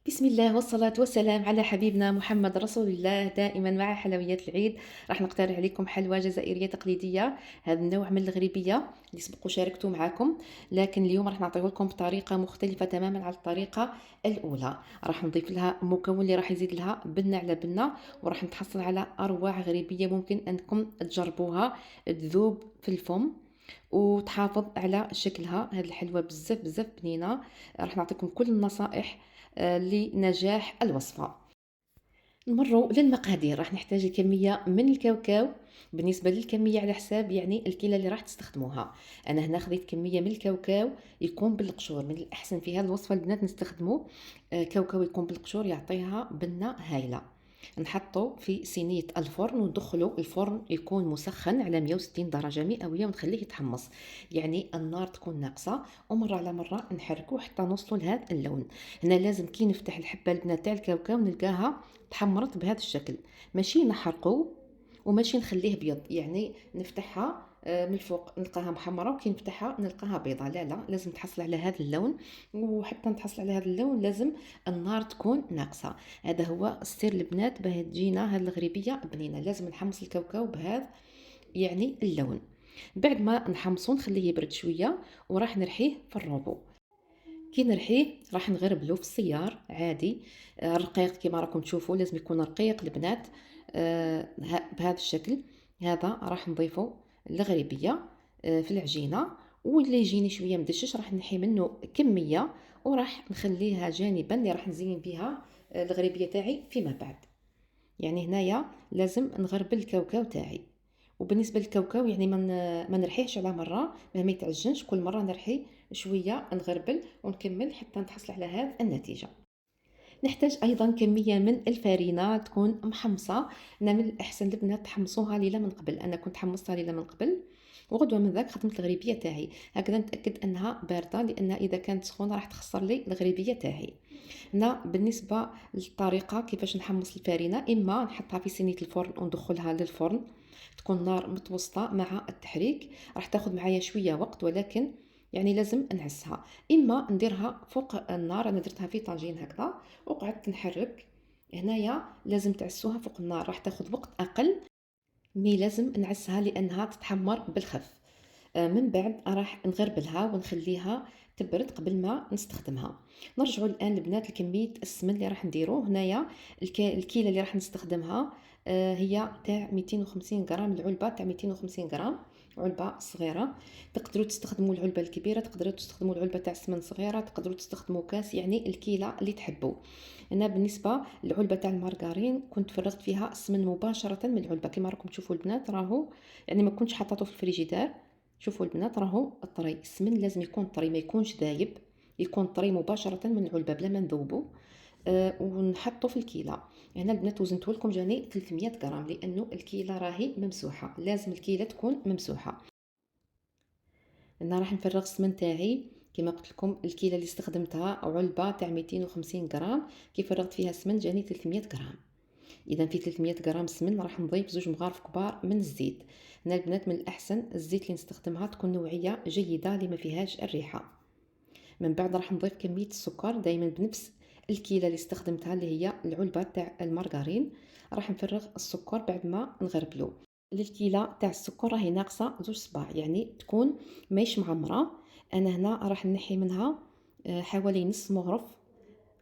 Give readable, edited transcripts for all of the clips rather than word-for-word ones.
بسم الله والصلاة والسلام على حبيبنا محمد رسول الله. دائما مع حلويات العيد راح نقترح عليكم حلوى جزائرية تقليدية. هذا النوع من الغريبية اللي سبق وشاركته معكم، لكن اليوم راح نعطيه لكم بطريقة مختلفة تماما على الطريقة الأولى. راح نضيف لها مكون اللي راح يزيد لها بنة على بنة، وراح نتحصل على أروع غريبية ممكن أنكم تجربوها، تذوب في الفم وتحافظ على شكلها. هذه الحلوى بزاف بزاف بنينة. راح نعطيكم كل النصائح لنجاح الوصفة. نمروا للمقادير. راح نحتاج كمية من الكاوكاو. بالنسبة للكمية على حساب يعني الكيلة اللي راح تستخدموها. أنا هنا خذيت كمية من الكاوكاو يكون بالقشور. من الأحسن في هذه الوصفة البنات نستخدموا كاوكاو يكون بالقشور، يعطيها بنة هايلة. نحطه في صينية الفرن وندخله الفرن يكون مسخن على 160 درجة مئوية ونخليه يتحمص، يعني النار تكون ناقصة، ومرة على مرة نحركه حتى نوصلوا لهذا اللون. هنا لازم كي نفتح الحبة البنات تاع الكاوكاو نلقاها تحمرت بهذا الشكل، ماشي نحرقه وماشي نخليه بيض، يعني نفتحها من الفوق نلقاها محمرة وكي نفتحها نلقاها بيضة. لا لا، لازم تحصل على هذا اللون، وحتى نتحصل على هذا اللون لازم النار تكون ناقصة. هذا هو السر البنات باه تجينا هذه الغريبية بنينة. لازم نحمص الكاوكاو بهذا يعني اللون. بعد ما نحمصو نخليه يبرد شوية وراح نرحيه في الروبو. كي نرحيه راح نغربلو في السيار عادي، رقيق كما راكم تشوفوا، لازم يكون رقيق البنات، بهذا الشكل. هذا راح نضيفه الغريبية في العجينة، واللي يجيني شويه مدشش راح نحي منه كميه وراح نخليها جانبا اللي راح نزين بها الغريبيه تاعي فيما بعد. يعني هنايا لازم نغربل الكاوكاو تاعي. وبالنسبه للكاوكاو يعني ما نرحيهش على مره، ما يتعجنش، كل مره نرحي شويه نغربل ونكمل حتى نتحصل على هذه النتيجه. نحتاج ايضا كميه من الفارينه تكون محمصه. انا من الاحسن البنات تحمصوها ليله من قبل، انا كنت حمصتها ليله من قبل وغدوه من ذاك خدمت الغريبيه تاعي. هكذا نتاكد انها بارده، لان اذا كانت سخونه راح تخسر لي الغريبيه تاعي. هنا بالنسبه للطريقه كيفاش نحمص الفارينه، اما نحطها في صينيه الفرن وندخلها للفرن، تكون نار متوسطه مع التحريك، راح تاخذ معايا شويه وقت ولكن يعني لازم نعسها. اما نديرها فوق النار، انا درتها في طاجين هكذا وقعدت نحرك. هنايا لازم تعسوها فوق النار، راح تاخذ وقت اقل، مي لازم نعسها لانها تتحمر بالخف. من بعد راح نغربلها ونخليها تبرد قبل ما نستخدمها. نرجعوا الان البنات لكميه السمن اللي راح نديروه. هنايا الكيله اللي راح نستخدمها هي تاع 250 غرام، العلبه تاع 250 غرام، علبه صغيره. تقدروا تستخدموا العلبه الكبيره، تقدروا تستخدموا العلبه تاع السمن صغيره، تقدروا تستخدموا كاس، يعني الكيله اللي تحبوا. انا بالنسبه للعلبه تاع المارغرين كنت فرغت فيها السمن مباشره من العلبه كما راكم تشوفوا البنات، راهو يعني ما كنتش حطاته في الفريجيدار. شوفوا البنات راهو الطري، السمن لازم يكون طري ما يكونش دايب، يكون طري مباشره من العلبه بلا ما نذوبه. ونحطه في الكيله. هنا البنات وزنته لكم جاني 300 غرام لانه الكيله راهي ممسوحه، لازم الكيله تكون ممسوحه. انا راح نفرغ السمن تاعي كما قلت لكم. الكيله اللي استخدمتها علبه تاع 250 غرام، كي فرغت فيها السمن جاني 300 غرام. اذا في 300 غرام سمن راح نضيف زوج مغارف كبار من الزيت. هنا البنات من الاحسن الزيت اللي نستخدمها تكون نوعيه جيده اللي ما فيهاش الريحه. من بعد راح نضيف كميه السكر دائما بنفس الكيله اللي استخدمتها اللي هي العلبه تاع المارغرين. راح نفرغ السكر بعد ما نغربلو. الكيله تاع السكر راهي ناقصه زوج صباع، يعني تكون ماهيش معمره. انا هنا راح نحي منها حوالي نص مغرف،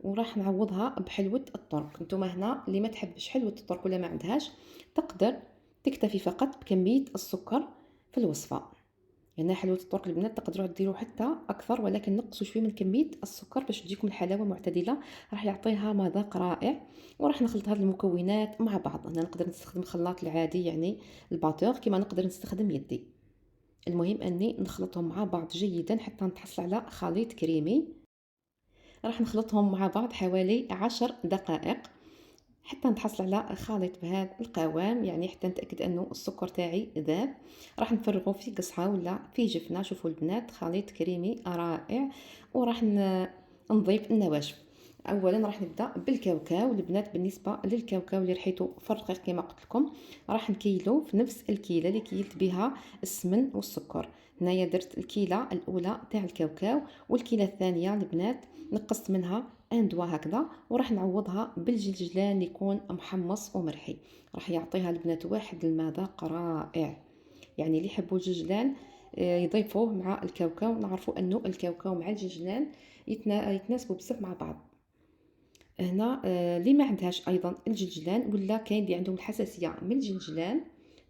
وراح نعوضها بحلوة الترك. نتوما هنا اللي ما تحبش حلوة الترك ولا ما عندهاش تقدر تكتفي فقط بكمية السكر في الوصفة. هنا حلوة الترك البنات تقدروا ديروا حتى اكثر، ولكن نقصوا شويه من كميه السكر باش تجيكم الحلاوه معتدله، راح يعطيها مذاق رائع. وراح نخلط هذه المكونات مع بعض. انا نقدر نستخدم الخلاط العادي يعني الباتور، كما نقدر نستخدم يدي. المهم اني نخلطهم مع بعض جيدا حتى نتحصل على خليط كريمي. راح نخلطهم مع بعض حوالي 10 دقائق حتى نتحصل على خليط بهذا القوام، يعني حتى نتاكد انه السكر تاعي ذاب. راح نفرغه في قصعه ولا في جفنه. شوفوا البنات خليط كريمي رائع. وراح نضيف النواشف. اولا راح نبدا بالكاوكاو البنات. بالنسبه للكاوكاو اللي رحيته في الرقيق كما قلت لكم، راح نكيلو في نفس الكيله اللي كيلت بها السمن والسكر. هنايا درت الكيله الاولى تاع الكاوكاو، والكيله الثانيه البنات نقصت منها ان دوا هكذا، وراح نعوضها بالجلجلان اللي يكون محمص ومرحي. راح يعطيها البنات واحد المذاق رائع. يعني اللي يحبوا الجلجلان يضيفوه مع الكاوكاو. نعرفوا انه الكاوكاو مع الجلجلان يتناسبوا بزاف مع بعض. هنا اللي ما عندهاش ايضا الجلجلان، ولا كاين اللي عندهم الحساسيه من الجلجلان،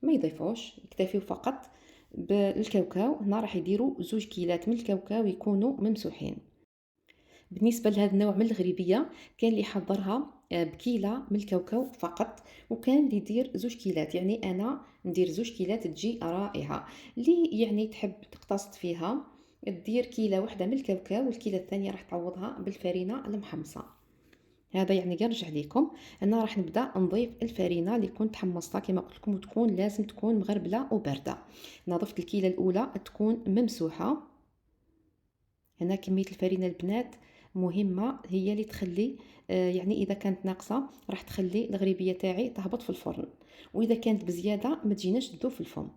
ما يضيفوش، يكتفيو فقط بالكاوكاو. هنا راح يديروا 2 كيلات من الكاوكاو يكونوا ممسوحين. بالنسبه لهذا النوع من الغريبيه، كان اللي يحضرها بكيله من الكاوكاو فقط، وكان اللي يدير 2 كيلات. يعني انا ندير 2 كيلات تجي رائعه. اللي يعني تحب تقتصد فيها تدير كيله واحده من الكاوكاو، والكيله الثانيه راح تعوضها بالفرينه المحمصه. هذا يعني يرجع لكم. انا راح نبدا نضيف الفرينه اللي كنت حمصتها كما قلت لكم، وتكون لازم تكون مغربله وبارده. انا ضفت الكيله الاولى تكون ممسوحه. هنا كميه الفرينه البنات مهمه، هي اللي تخلي يعني اذا كانت ناقصه راح تخلي الغريبيه تاعي تهبط في الفرن، واذا كانت بزياده ما تجيناش تذوب في الفم.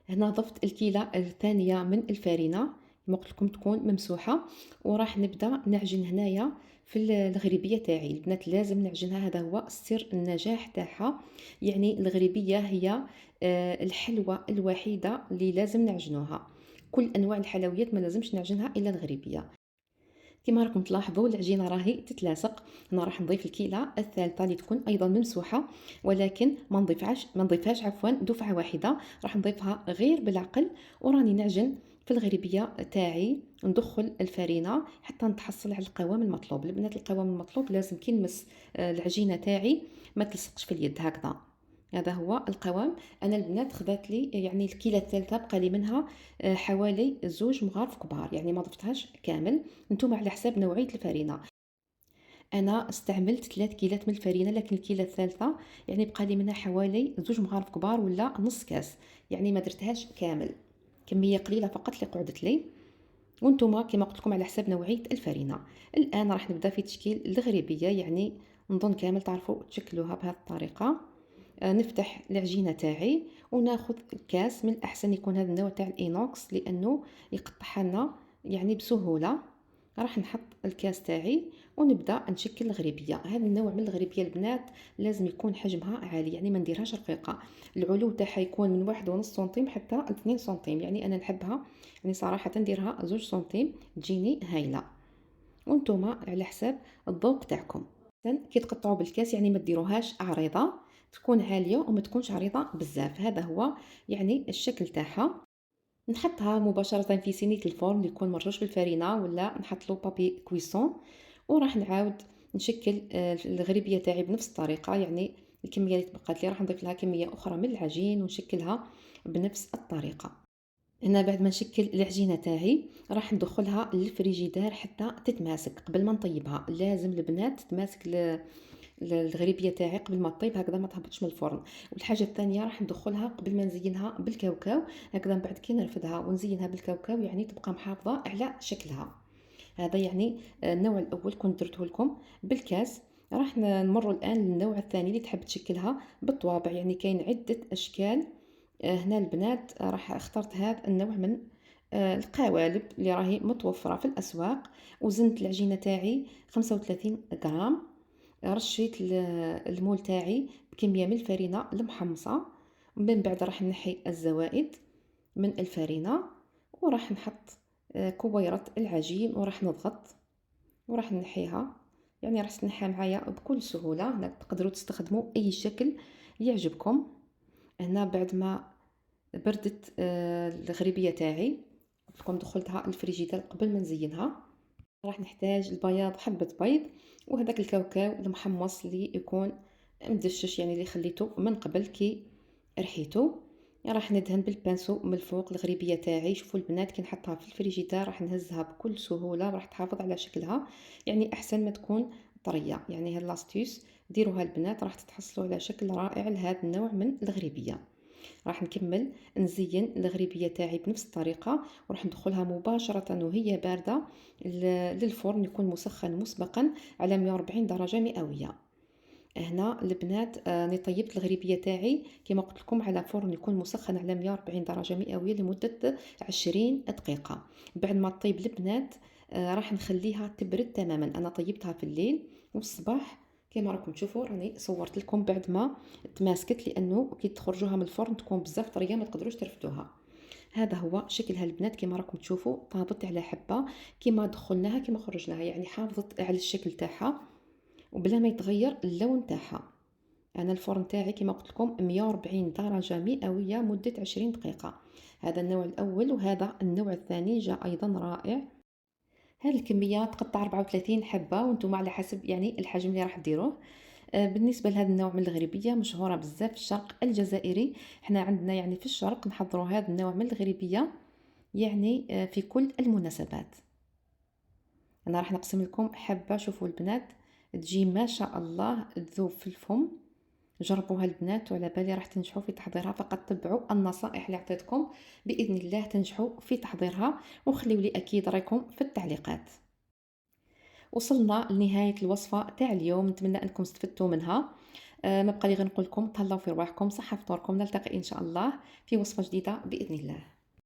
هنا ضفت الكيلة الثانية من الفرينة كما قلت لكم تكون ممسوحة، وراح نبدا نعجن هنايا في الغريبية تاعي. البنات لازم نعجنها، هذا هو سر النجاح تاعها. يعني الغريبية هي الحلوى الوحيدة اللي لازم نعجنوها. كل انواع الحلويات ما لازمش نعجنها الا الغريبية. كما راكم تلاحظوا العجينه راهي تتلاصق. انا راح نضيف الكيله الثالثه اللي تكون ايضا ممسوحه، ولكن ما نضيفهاش عفوا دفعه واحده، راح نضيفها غير بالعقل. وراني نعجن في الغريبيه تاعي، ندخل الفرينه حتى نتحصل على القوام المطلوب. البنات القوام المطلوب لازم كي نمس العجينه تاعي ما تلصقش في اليد هكذا. هذا هو القوام. انا البنات خذات لي يعني الكيله الثالثه بقى لي منها حوالي 2 مغارف كبار، يعني ما ضفتهاش كامل. نتوما على حساب نوعيه الفرينه. انا استعملت 3 كيلات من الفرينه، لكن الكيله الثالثه يعني بقى لي منها حوالي 2 مغارف كبار ولا نص كاس، يعني ما درتهاش كامل، كميه قليله فقط اللي قعدت لي. وانتم كما قلت لكم على حساب نوعيه الفرينه. الان راح نبدا في تشكيل الغريبيه، يعني نظن كامل تعرفوا تشكلوها بهذه الطريقه. نفتح العجينه تاعي وناخذ كاس، من الاحسن يكون هذا النوع تاع الاينوكس لانه يقطعها لنا يعني بسهوله. راح نحط الكاس تاعي ونبدا نشكل الغريبيه. هذا النوع من الغريبيه البنات لازم يكون حجمها عالي، يعني ما نديرهاش رقيقه. العلو تاعها يكون من 1.5 سنتيم حتى 2 سنتيم، يعني انا نحبها يعني صراحه نديرها 2 سنتيم تجيني هايله. وانتم على حساب الذوق تاعكم. كي تقطعوا بالكاس يعني ما ديروهاش عريضه، تكون عاليه وما تكونش عريضه بزاف. هذا هو يعني الشكل تاعها. نحطها مباشره في صينيه الفرن اللي يكون مرشوش بالفرينه، ولا نحط له بابي كويسون. وراح نعاود نشكل الغريبيه تاعي بنفس الطريقه. يعني الكميه اللي تبقات لي راح نضيف لها كميه اخرى من العجين ونشكلها بنفس الطريقه. هنا بعد ما نشكل العجينه تاعي راح ندخلها للفريجيدار حتى تتماسك. قبل ما نطيبها لازم البنات تماسك الغريبيه تاعي قبل ما تطيب هكذا ما تهبطش من الفرن. والحاجه الثانيه راح ندخلها قبل ما نزينها بالكاوكاو هكذا. من بعد كي نرفدها ونزينها بالكاوكاو يعني تبقى محافظه على شكلها. هذا يعني النوع الاول كنت درته لكم بالكاس. راح نمر الان للنوع الثاني اللي تحب تشكلها بالطوابع. يعني كاين عده اشكال. هنا البنات راح اخترت هذا النوع من القوالب اللي راهي متوفره في الاسواق. وزنت العجينه تاعي 35 غرام. رشيت المول تاعي بكميه من الفرينه المحمصه. من بعد راح نحي الزوائد من الفرينه، وراح نحط كويرة العجين وراح نضغط وراح نحيها. يعني راح تنحى معايا بكل سهوله. تقدروا تستخدموا اي شكل يعجبكم. هنا بعد ما بردت الغريبيه تاعي لكم دخلتها الفريجيدار قبل ما نزينها. راح نحتاج البياض، حبه بيض، وهذاك الكاوكاو المحمص اللي يكون مدشش، يعني اللي خليته من قبل كي رحيته. راح ندهن بالبانسو من الفوق الغريبيه تاعي. شوفوا البنات كي نحطها في الفريجيدار راح نهزها بكل سهوله وراح تحافظ على شكلها. يعني احسن ما تكون طريه. يعني هاد لاستيوس ديروها البنات راح تتحصلوا على شكل رائع لهذا النوع من الغريبيه. راح نكمل نزين الغريبيه تاعي بنفس الطريقه، وراح ندخلها مباشره وهي بارده للفرن يكون مسخن مسبقا على 140 درجه مئويه. هنا البنات راني طيبت الغريبيه تاعي كما قلت لكم على فرن يكون مسخن على 140 درجه مئويه لمده 20 دقيقه. بعد ما طيب البنات راح نخليها تبرد تماما. انا طيبتها في الليل والصباح كما راكم تشوفوا راني صورت لكم بعد ما تماسكت، لانه كي تخرجوها من الفرن تكون بزاف طريه ما تقدروش ترفدوها. هذا هو شكلها البنات كما راكم تشوفوا، طابت على حبه كما دخلناها كما خرجناها، يعني حافظت على الشكل تاعها وبلا ما يتغير اللون تاعها. انا الفرن تاعي كما قلت لكم 140 درجه مئويه مده 20 دقيقه. هذا النوع الاول، وهذا النوع الثاني جاء ايضا رائع. هذه الكميه تقطع 34 حبه وانتم على حسب يعني الحجم اللي راح ديروه. بالنسبه لهذا النوع من الغريبيه مشهوره بزاف في الشرق الجزائري. احنا عندنا يعني في الشرق نحضروا هذا النوع من الغريبيه يعني في كل المناسبات. انا راح نقسم لكم حبه، شوفوا البنات تجي ما شاء الله تذوب في الفم. جربوها البنات وعلى بالي راح تنجحوا في تحضيرها، فقط تبعوا النصائح اللي عطيتكم باذن الله تنجحوا في تحضيرها، وخليوا لي اكيد رايكم في التعليقات. وصلنا لنهايه الوصفه تاع اليوم، نتمنى انكم استفدتوا منها. ما بقى لي غير نقول لكم تهلاو في رواحكم، صحه فطوركم، نلتقي ان شاء الله في وصفه جديده باذن الله.